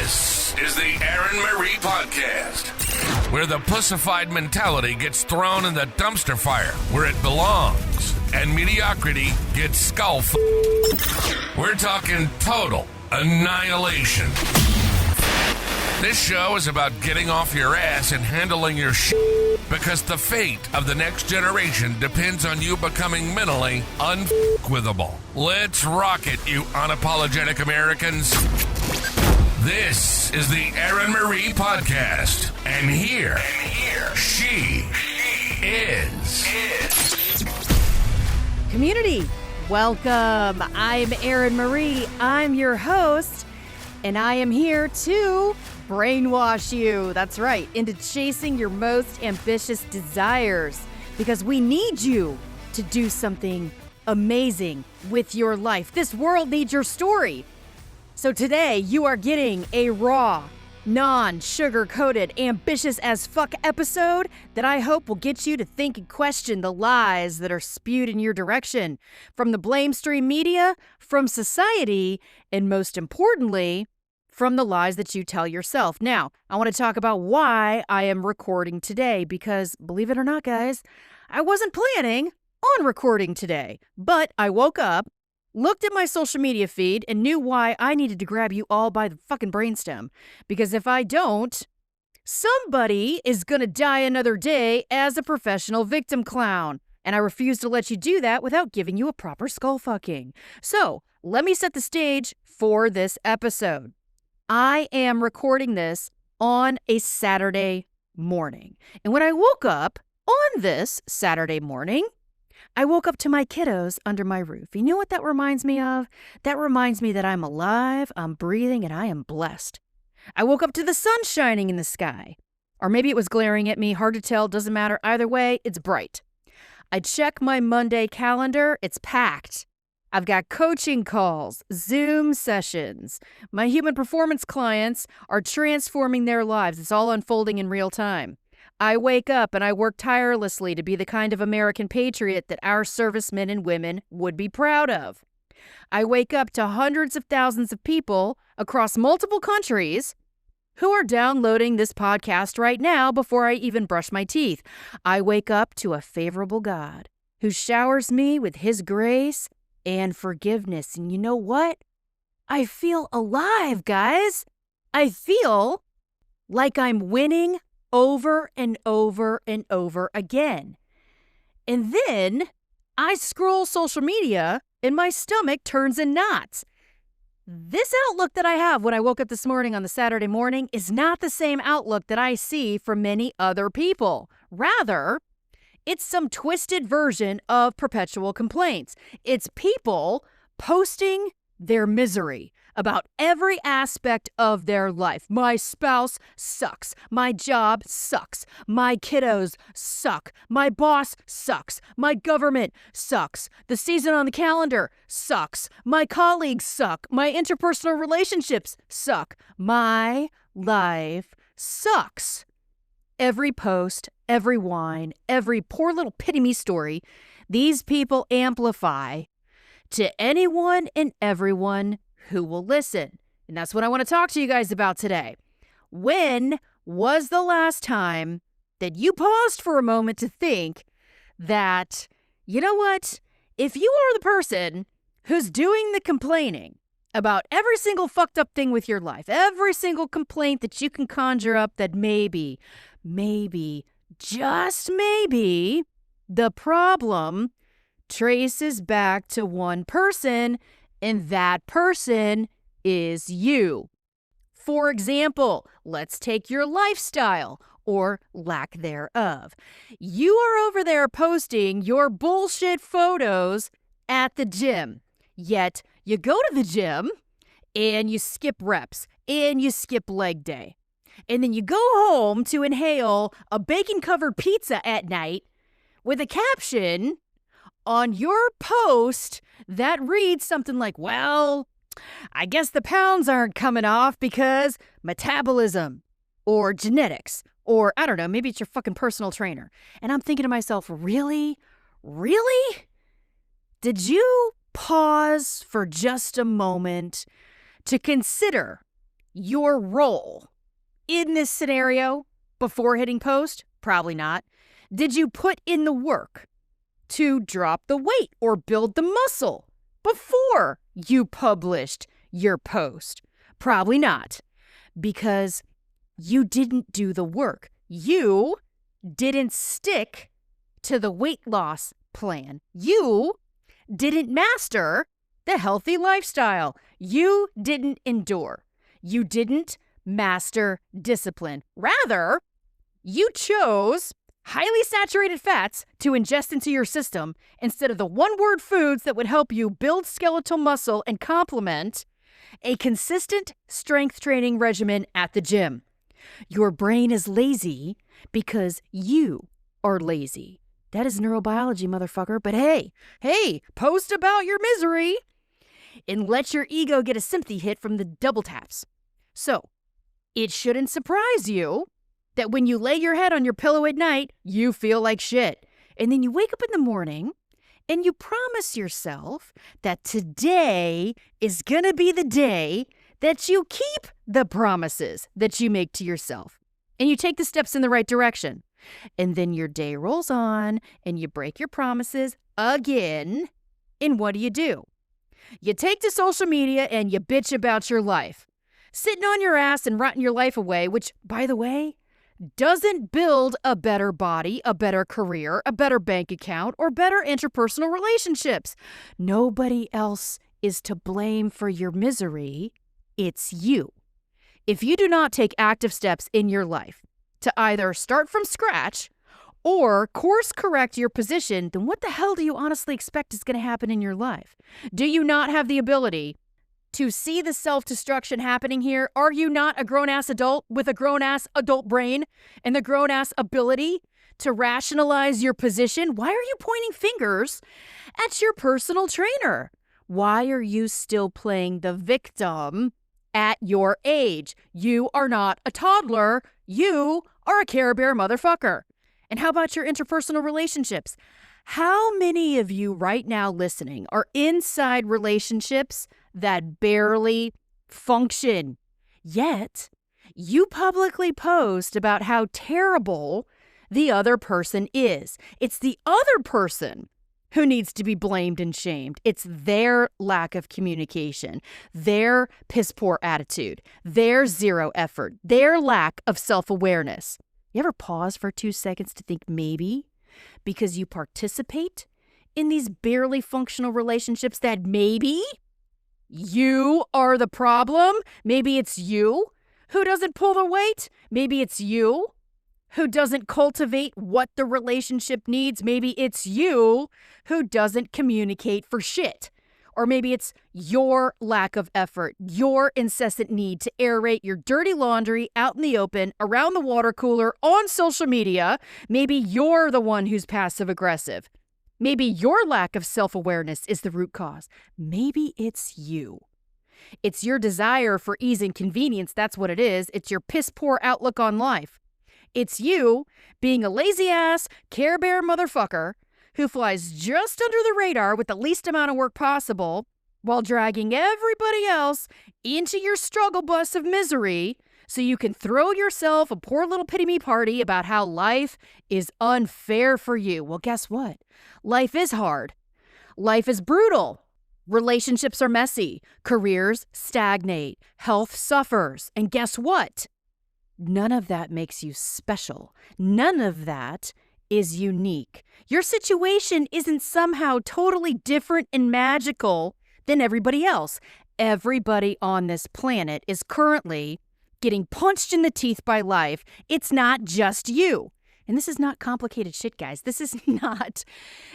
This is the Erin Marie Podcast, where the pussified mentality gets thrown in the dumpster fire where it belongs, and mediocrity gets We're talking total annihilation. This show is about getting off your ass and handling your shit, because the fate of the next generation depends on you becoming mentally unfuckwithable. Let's rock it, you unapologetic Americans. This is the Erin Marie Podcast, and here she is. Community, welcome. I'm Erin Marie. I'm your host, and I am here to brainwash you. That's right, into chasing your most ambitious desires, because we need you to do something amazing with your life. This world needs your story. So today you are getting a raw, non-sugar-coated, ambitious as fuck episode that I hope will get you to think and question the lies that are spewed in your direction from the blamestream media, from society, and most importantly, from the lies that you tell yourself. Now, I want to talk about why I am recording today, because believe it or not, guys, I wasn't planning on recording today, but I woke up, looked at my social media feed, and knew why I needed to grab you all by the fucking brainstem. Because if I don't, somebody is gonna die another day as a professional victim clown. And I refuse to let you do that without giving you a proper skull fucking. So, let me set the stage for this episode. I am recording this on a Saturday morning. And when I woke up on this Saturday morning, I woke up to my kiddos under my roof. You know what that reminds me of? That reminds me that I'm alive, I'm breathing, and I am blessed. I woke up to the sun shining in the sky. Or maybe it was glaring at me, hard to tell, doesn't matter. Either way, it's bright. I check my Monday calendar, it's packed. I've got coaching calls, Zoom sessions. My human performance clients are transforming their lives. It's all unfolding in real time. I wake up and I work tirelessly to be the kind of American patriot that our servicemen and women would be proud of. I wake up to hundreds of thousands of people across multiple countries who are downloading this podcast right now before I even brush my teeth. I wake up to a favorable God who showers me with his grace and forgiveness. And you know what? I feel alive, guys. I feel like I'm winning over and over and over again. And then I scroll social media and my stomach turns in knots. This outlook that I have when I woke up this morning on the Saturday morning is not the same outlook that I see from many other people. Rather, it's some twisted version of perpetual complaints. It's people posting their misery about every aspect of their life. My spouse sucks. My job sucks. My kiddos suck. My boss sucks. My government sucks. The season on the calendar sucks. My colleagues suck. My interpersonal relationships suck. My life sucks. Every post, every whine, every poor little pity-me story, these people amplify to anyone and everyone who will listen. And that's what I want to talk to you guys about today. When was the last time that you paused for a moment to think that, you know what, if you are the person who's doing the complaining about every single fucked up thing with your life, every single complaint that you can conjure up that maybe, just maybe, the problem traces back to one person, and that person is you. For example, let's take your lifestyle or lack thereof. You are over there posting your bullshit photos at the gym, yet you go to the gym and you skip reps and you skip leg day. And then you go home to inhale a bacon-covered pizza at night with a caption on your post that reads something like, well, I guess the pounds aren't coming off because metabolism or genetics or, I don't know, maybe it's your fucking personal trainer. And I'm thinking to myself, really? Really? Did you pause for just a moment to consider your role in this scenario before hitting post? Probably not. Did you put in the work to drop the weight or build the muscle before you published your post? Probably not, because you didn't do the work. You didn't stick to the weight loss plan. You didn't master the healthy lifestyle. You didn't endure. You didn't master discipline. Rather, you chose highly saturated fats to ingest into your system instead of the one-word foods that would help you build skeletal muscle and complement a consistent strength training regimen at the gym. Your brain is lazy because you are lazy. That is neurobiology, motherfucker. But hey, post about your misery and let your ego get a sympathy hit from the double taps. So, it shouldn't surprise you that when you lay your head on your pillow at night, you feel like shit. And then you wake up in the morning and you promise yourself that today is gonna be the day that you keep the promises that you make to yourself. And you take the steps in the right direction. And then your day rolls on and you break your promises again. And what do? You take to social media and you bitch about your life. Sitting on your ass and rotting your life away, which, by the way, doesn't build a better body, a better career, a better bank account, or better interpersonal relationships. Nobody else is to blame for your misery. It's you. If you do not take active steps in your life to either start from scratch or course correct your position, then what the hell do you honestly expect is going to happen in your life? Do you not have the ability to see the self-destruction happening here? Are you not a grown-ass adult with a grown-ass adult brain and the grown-ass ability to rationalize your position? Why are you pointing fingers at your personal trainer? Why are you still playing the victim at your age? You are not a toddler. You are a Care Bear motherfucker. And how about your interpersonal relationships? How many of you right now listening are inside relationships that barely function? Yet, you publicly post about how terrible the other person is. It's the other person who needs to be blamed and shamed. It's their lack of communication, their piss-poor attitude, their zero effort, their lack of self-awareness. You ever pause for 2 seconds to think maybe because you participate in these barely functional relationships that maybe you are the problem? Maybe it's you who doesn't pull the weight. Maybe it's you who doesn't cultivate what the relationship needs. Maybe it's you who doesn't communicate for shit. Or maybe it's your lack of effort, your incessant need to aerate your dirty laundry out in the open, around the water cooler, on social media. Maybe you're the one who's passive aggressive. Maybe your lack of self-awareness is the root cause. Maybe it's you. It's your desire for ease and convenience. That's what it is. It's your piss-poor outlook on life. It's you being a lazy-ass, Care Bear motherfucker who flies just under the radar with the least amount of work possible while dragging everybody else into your struggle bus of misery so you can throw yourself a poor little pity-me party about how life is unfair for you. Well, guess what? Life is hard. Life is brutal. Relationships are messy. Careers stagnate. Health suffers. And guess what? None of that makes you special. None of that is unique. Your situation isn't somehow totally different and magical than everybody else. Everybody on this planet is currently getting punched in the teeth by life. It's not just you. And this is not complicated shit, guys.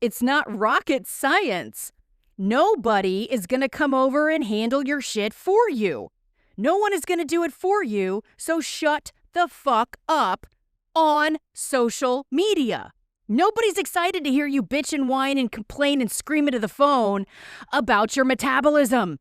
It's not rocket science. Nobody is going to come over and handle your shit for you. No one is going to do it for you, so shut the fuck up on social media. Nobody's excited to hear you bitch and whine and complain and scream into the phone about your metabolism.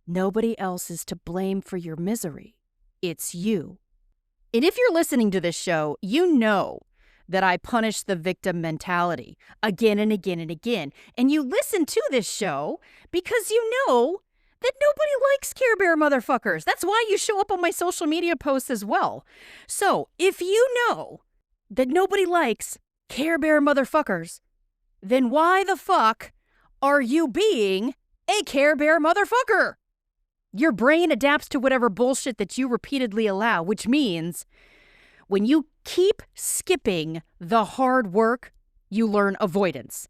Nobody else is to blame for your misery. It's you. And if you're listening to this show, you know that I punish the victim mentality again and again and again. And you listen to this show because you know that nobody likes Care Bear motherfuckers. That's why you show up on my social media posts as well. So if you know that nobody likes Care Bear motherfuckers, then why the fuck are you being a Care Bear motherfucker? Your brain adapts to whatever bullshit that you repeatedly allow, which means when you keep skipping the hard work, you learn avoidance.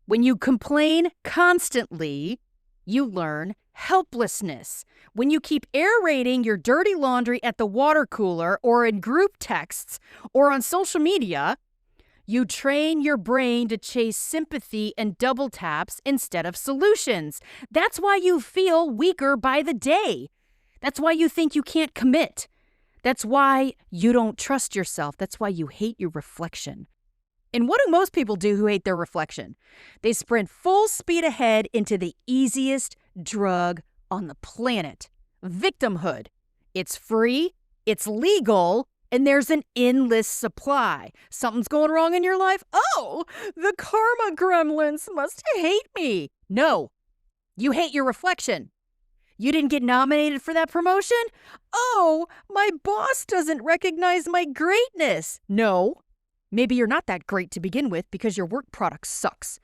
When you complain constantly, you learn helplessness. When you keep aerating your dirty laundry at the water cooler or in group texts or on social media, you train your brain to chase sympathy and double taps instead of solutions. That's why you feel weaker by the day. That's why you think you can't commit. That's why you don't trust yourself. That's why you hate your reflection. And what do most people do who hate their reflection? They sprint full speed ahead into the easiest drug on the planet. Victimhood. It's free, it's legal, and there's an endless supply. Something's going wrong in your life? Oh, the karma gremlins must hate me. No, you hate your reflection. You didn't get nominated for that promotion? Oh, my boss doesn't recognize my greatness. No, maybe you're not that great to begin with because your work product sucks.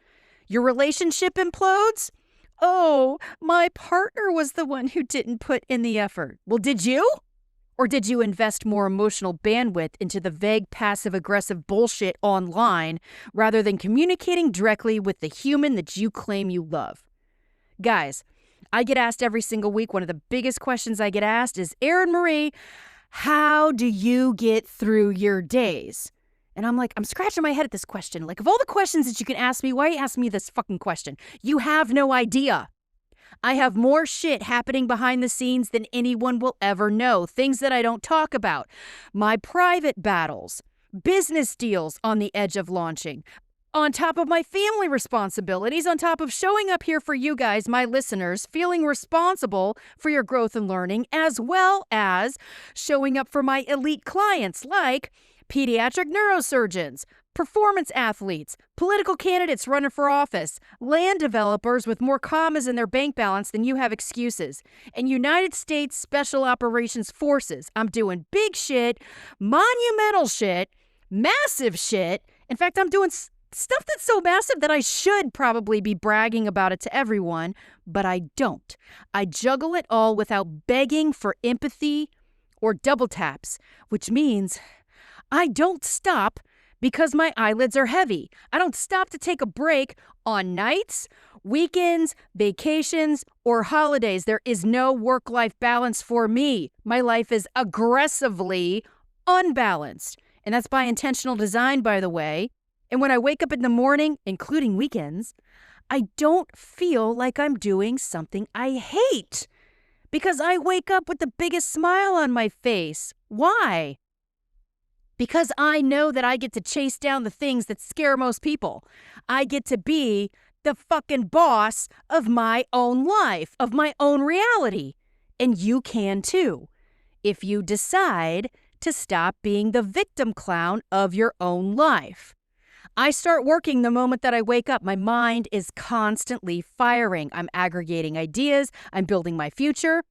Your relationship implodes? Oh, my partner was the one who didn't put in the effort. Well, did you? Or did you invest more emotional bandwidth into the vague passive-aggressive bullshit online rather than communicating directly with the human that you claim you love? Guys, I get asked every single week, one of the biggest questions I get asked is, Erin Marie, how do you get through your days? And I'm like, I'm scratching my head at this question. Like, of all the questions that you can ask me, why are you asking me this fucking question? You have no idea. I have more shit happening behind the scenes than anyone will ever know. Things that I don't talk about. My private battles. Business deals on the edge of launching. On top of my family responsibilities. On top of showing up here for you guys, my listeners, feeling responsible for your growth and learning, as well as showing up for my elite clients like pediatric neurosurgeons, performance athletes, political candidates running for office, land developers with more commas in their bank balance than you have excuses, and United States Special Operations Forces. I'm doing big shit, monumental shit, massive shit. In fact, I'm doing stuff that's so massive that I should probably be bragging about it to everyone, but I don't. I juggle it all without begging for empathy or double taps, which means I don't stop because my eyelids are heavy. I don't stop to take a break on nights, weekends, vacations, or holidays. There is no work-life balance for me. My life is aggressively unbalanced. And that's by intentional design, by the way. And when I wake up in the morning, including weekends, I don't feel like I'm doing something I hate because I wake up with the biggest smile on my face. Why? Because I know that I get to chase down the things that scare most people. I get to be the fucking boss of my own life, of my own reality. And you can too, if you decide to stop being the victim clown of your own life. I start working the moment that I wake up. My mind is constantly firing. I'm aggregating ideas. I'm building my future.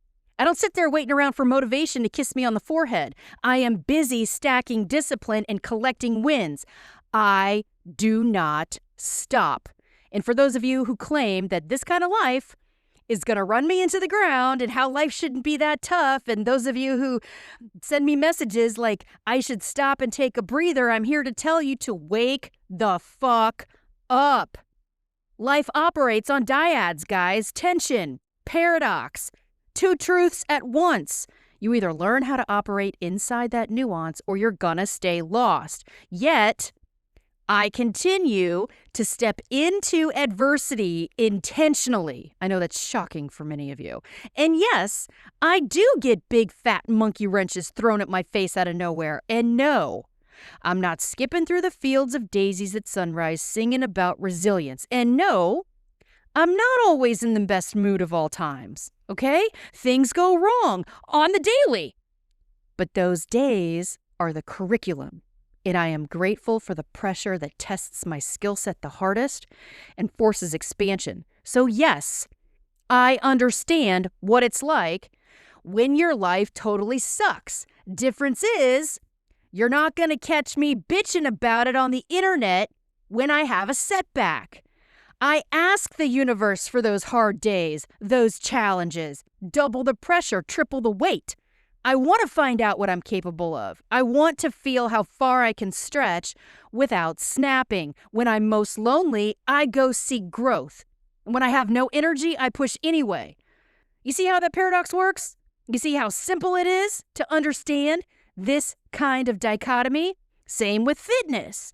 I don't sit there waiting around for motivation to kiss me on the forehead. I am busy stacking discipline and collecting wins. I do not stop. And for those of you who claim that this kind of life is going to run me into the ground and how life shouldn't be that tough, and those of you who send me messages like I should stop and take a breather, I'm here to tell you to wake the fuck up. Life operates on dyads, guys. Tension, paradox. Two truths at once. You either learn how to operate inside that nuance or you're gonna stay lost. Yet, I continue to step into adversity intentionally. I know that's shocking for many of you. And yes, I do get big fat monkey wrenches thrown at my face out of nowhere. And no, I'm not skipping through the fields of daisies at sunrise singing about resilience. And no, I'm not always in the best mood of all times, okay? Things go wrong on the daily. But those days are the curriculum, and I am grateful for the pressure that tests my skill set the hardest and forces expansion. So yes, I understand what it's like when your life totally sucks. Difference is, you're not going to catch me bitching about it on the internet when I have a setback. I ask the universe for those hard days, those challenges, double the pressure, triple the weight. I want to find out what I'm capable of. I want to feel how far I can stretch without snapping. When I'm most lonely, I go seek growth. When I have no energy, I push anyway. You see how that paradox works? You see how simple it is to understand this kind of dichotomy? Same with fitness.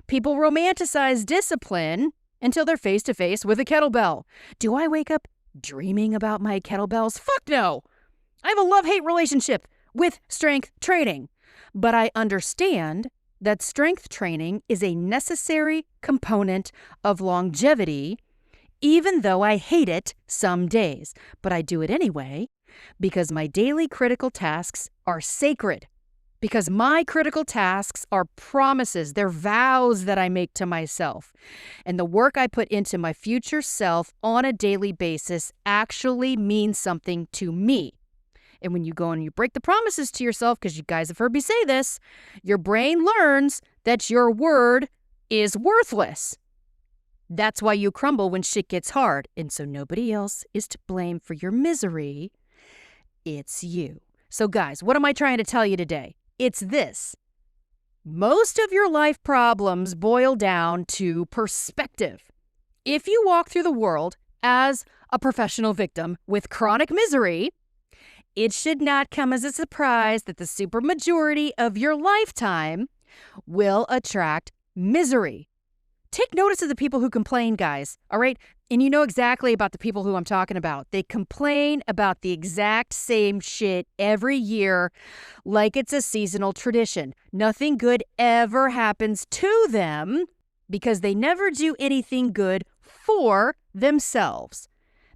People romanticize discipline until they're face to face with a kettlebell. Do I wake up dreaming about my kettlebells? Fuck no. I have a love-hate relationship with strength training. But I understand that strength training is a necessary component of longevity, even though I hate it some days. But I do it anyway because my daily critical tasks are sacred. Because my critical tasks are promises, they're vows that I make to myself. And the work I put into my future self on a daily basis actually means something to me. And when you go and you break the promises to yourself, because you guys have heard me say this, your brain learns that your word is worthless. That's why you crumble when shit gets hard. And so nobody else is to blame for your misery. It's you. So guys, what am I trying to tell you today? It's this. Most of your life problems boil down to perspective. If you walk through the world as a professional victim with chronic misery, it should not come as a surprise that the supermajority of your lifetime will attract misery. Take notice of the people who complain, guys, all right? And you know exactly about the people who I'm talking about. They complain about the exact same shit every year like it's a seasonal tradition. Nothing good ever happens to them because they never do anything good for themselves.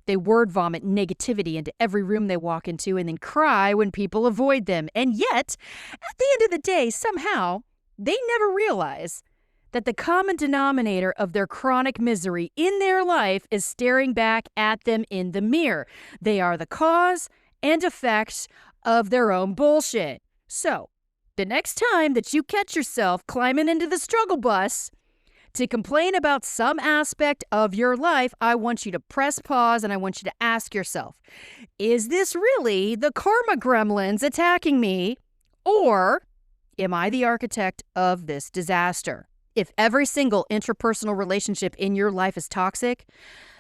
They word vomit negativity into every room they walk into and then cry when people avoid them. And yet, at the end of the day, somehow, they never realize that the common denominator of their chronic misery in their life is staring back at them in the mirror. They are the cause and effect of their own bullshit. So, the next time that you catch yourself climbing into the struggle bus to complain about some aspect of your life, I want you to press pause and I want you to ask yourself, is this really the karma gremlins attacking me, or am I the architect of this disaster? If every single interpersonal relationship in your life is toxic,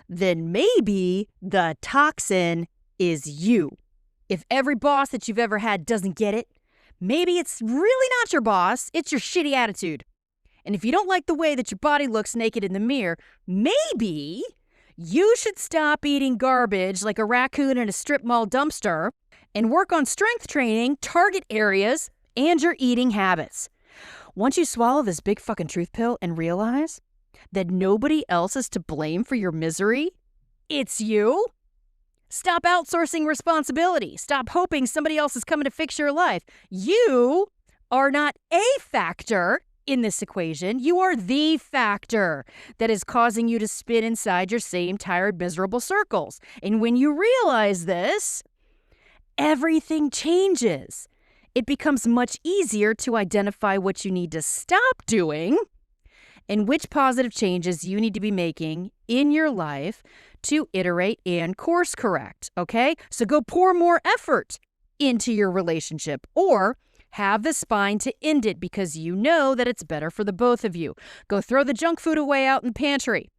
then maybe the toxin is you. If every boss that you've ever had doesn't get it, maybe it's really not your boss, it's your shitty attitude. And if you don't like the way that your body looks naked in the mirror, maybe you should stop eating garbage like a raccoon in a strip mall dumpster and work on strength training, target areas, and your eating habits. Once you swallow this big fucking truth pill and realize that nobody else is to blame for your misery, it's you. Stop outsourcing responsibility. Stop hoping somebody else is coming to fix your life. You are not a factor in this equation. You are the factor that is causing you to spin inside your same tired, miserable circles. And when you realize this, everything changes. It becomes much easier to identify what you need to stop doing and which positive changes you need to be making in your life to iterate and course correct, okay? So go pour more effort into your relationship or have the spine to end it because you know that it's better for the both of you. Go throw the junk food away out in the pantry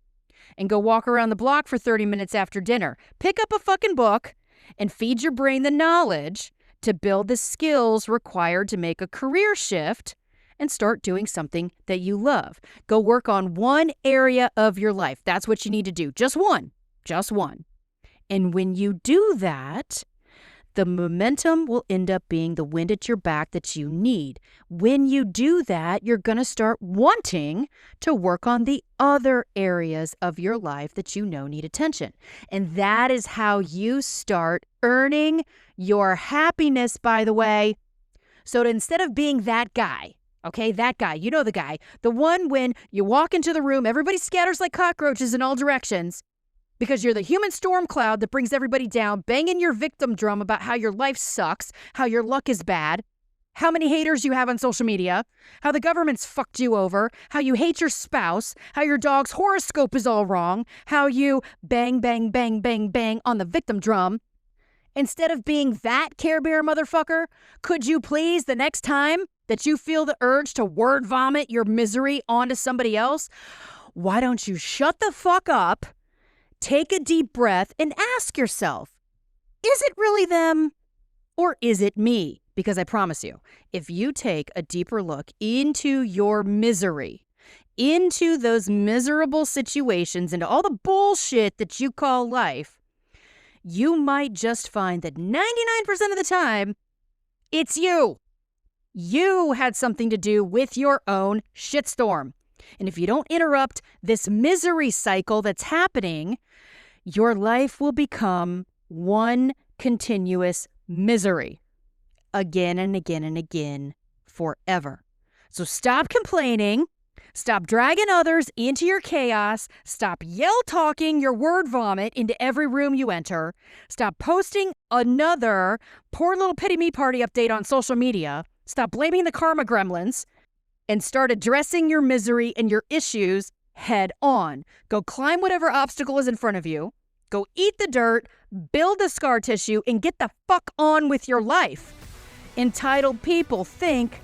and go walk around the block for 30 minutes after dinner. Pick up a fucking book and feed your brain the knowledge to build the skills required to make a career shift and start doing something that you love. Go work on one area of your life. That's what you need to do. Just one. Just one. And when you do that, the momentum will end up being the wind at your back that you need. When you do that, you're going to start wanting to work on the other areas of your life that you know need attention. And that is how you start earning your happiness, by the way. So instead of being that guy, okay, that guy, you know the guy, the one when you walk into the room, everybody scatters like cockroaches in all directions, because you're the human storm cloud that brings everybody down, banging your victim drum about how your life sucks, how your luck is bad, how many haters you have on social media, how the government's fucked you over, how you hate your spouse, how your dog's horoscope is all wrong, how you bang, bang, bang, bang, bang on the victim drum. Instead of being that Care Bear motherfucker, could you please, the next time that you feel the urge to word vomit your misery onto somebody else, why don't you shut the fuck up, take a deep breath, and ask yourself, is it really them or is it me? Because I promise you, if you take a deeper look into your misery, into those miserable situations, into all the bullshit that you call life, you might just find that 99% of the time, it's you. You had something to do with your own shitstorm. And if you don't interrupt this misery cycle that's happening, your life will become one continuous misery. Again and again and again, forever. So stop complaining. Stop dragging others into your chaos. Stop yell-talking your word vomit into every room you enter. Stop posting another poor little pity-me party update on social media. Stop blaming the karma gremlins. And start addressing your misery and your issues head on. Go climb whatever obstacle is in front of you. Go eat the dirt, build the scar tissue, and get the fuck on with your life. Entitled people think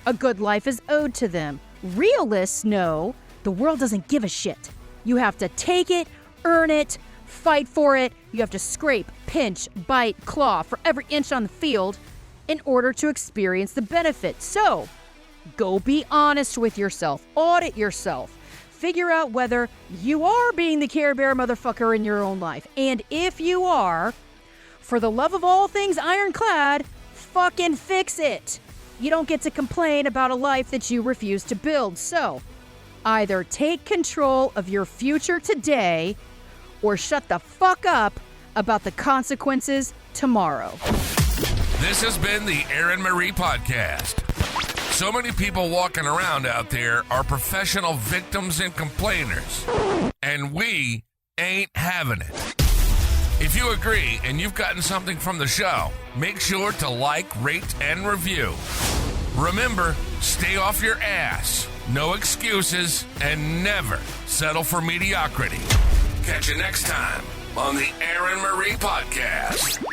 a good life is owed to them. Realists know the world doesn't give a shit. You have to take it, earn it, fight for it. You have to scrape, pinch, bite, claw for every inch on the field in order to experience the benefit. So, go be honest with yourself. Audit yourself. Figure out whether you are being the Care Bear motherfucker in your own life. And if you are, for the love of all things ironclad, fucking fix it. You don't get to complain about a life that you refuse to build. So, either take control of your future today or shut the fuck up about the consequences tomorrow. This has been the Erin Marie Podcast. So many people walking around out there are professional victims and complainers, and we ain't having it. If you agree and you've gotten something from the show, make sure to like, rate, and review. Remember, stay off your ass, no excuses, and never settle for mediocrity. Catch you next time on the Erin Marie Podcast.